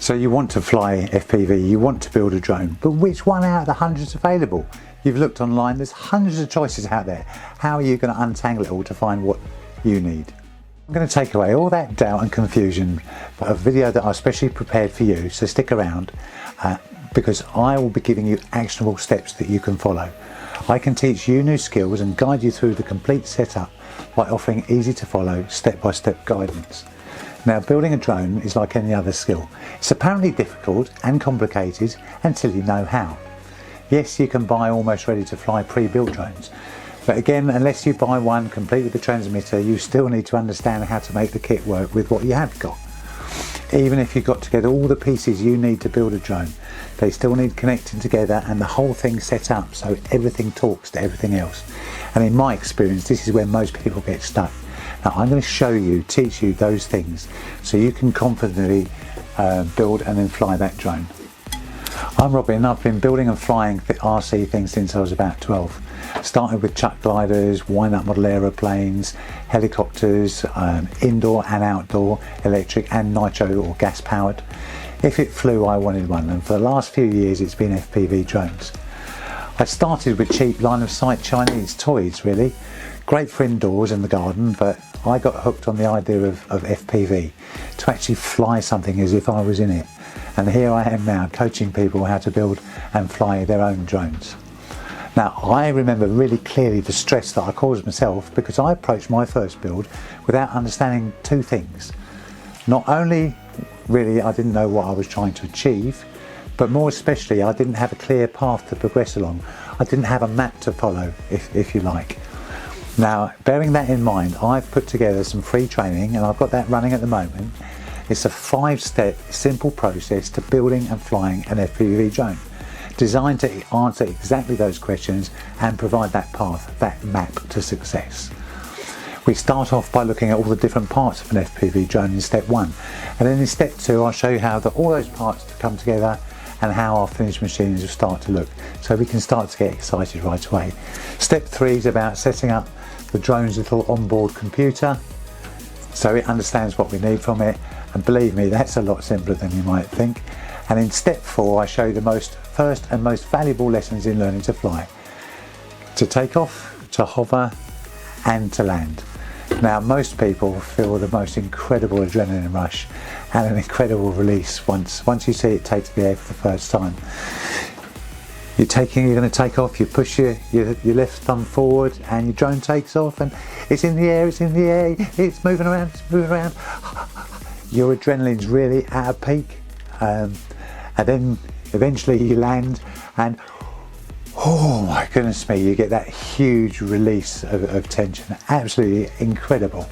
So you want to fly FPV, you want to build a drone, but which one out of the hundreds available? You've looked online, there's hundreds of choices out there. How are you going to untangle it all to find what you need? I'm going to take away all that doubt and confusion for a video that I specially prepared for you, so stick around because I will be giving you actionable steps that you can follow. I can teach you new skills and guide you through the complete setup by offering easy to follow step-by-step guidance. Now, building a drone is like any other skill. It's apparently difficult and complicated until you know how. Yes, you can buy almost ready to fly pre-built drones, but again, unless you buy one complete with the transmitter, you still need to understand how to make the kit work with what you have got. Even if you've got together all the pieces you need to build a drone, they still need connecting together and the whole thing set up so everything talks to everything else. And in my experience, this is where most people get stuck. Now, I'm going to show you, teach you those things so you can confidently build and then fly that drone. I'm Robin. I've been building and flying RC things since I was about 12. Started with chuck gliders, wind-up model aeroplanes, helicopters, indoor and outdoor, electric and nitro or gas powered. If it flew, I wanted one, and for the last few years it's been FPV drones. I started with cheap line of sight Chinese toys, really. Great for indoors in the garden, but I got hooked on the idea of FPV, to actually fly something as if I was in it. And here I am now coaching people how to build and fly their own drones. Now, I remember really clearly the stress that I caused myself because I approached my first build without understanding two things. Not only really I didn't know what I was trying to achieve, but more especially I didn't have a clear path to progress along. I didn't have a map to follow, if you like. Now, bearing that in mind, I've put together some free training and I've got that running at the moment. It's a 5-step simple process to building and flying an FPV drone, designed to answer exactly those questions and provide that path, that map to success. We start off by looking at all the different parts of an FPV drone in step 1, and then in step 2 I'll show you how all those parts come together and how our finished machines will start to look, so we can start to get excited right away. Step 3 is about setting up the drone's little onboard computer so it understands what we need from it, and believe me, that's a lot simpler than you might think. And in step 4 I show you the first and most valuable lessons in learning to fly: to take off, to hover and to land. Now, most people feel the most incredible adrenaline rush and an incredible release once you see it take to the air for the first time. You're going to take off, you push your left thumb forward and your drone takes off and it's in the air, it's moving around, Your adrenaline's really at a peak, and then eventually you land and oh my goodness me, you get that huge release of tension. Absolutely incredible.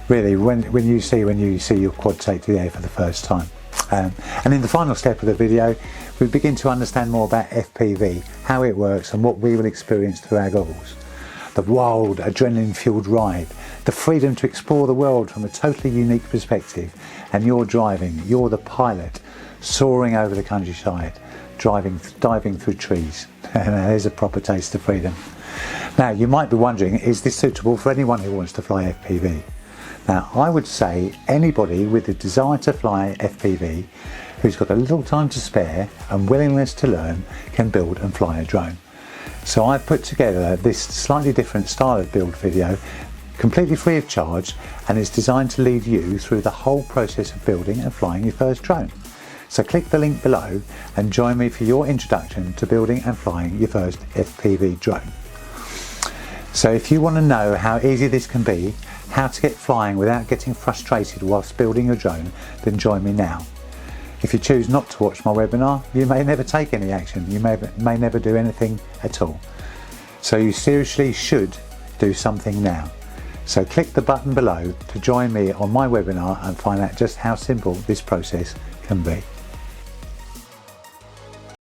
Really, when you see your quad take to the air for the first time. And in the final step of the video, we begin to understand more about FPV, how it works and what we will experience through our goggles. The wild, adrenaline-fueled ride, the freedom to explore the world from a totally unique perspective, and you're driving, you're the pilot, soaring over the countryside, diving through trees. And there's a proper taste of freedom. Now, you might be wondering, is this suitable for anyone who wants to fly FPV? Now, I would say anybody with the desire to fly FPV, who's got a little time to spare and willingness to learn, can build and fly a drone. So I've put together this slightly different style of build video, completely free of charge, and is designed to lead you through the whole process of building and flying your first drone. So click the link below and join me for your introduction to building and flying your first FPV drone. So if you want to know how easy this can be, how to get flying without getting frustrated whilst building your drone, then join me now. If you choose not to watch my webinar, you may never take any action, you may never do anything at all. So you seriously should do something now. So click the button below to join me on my webinar and find out just how simple this process can be.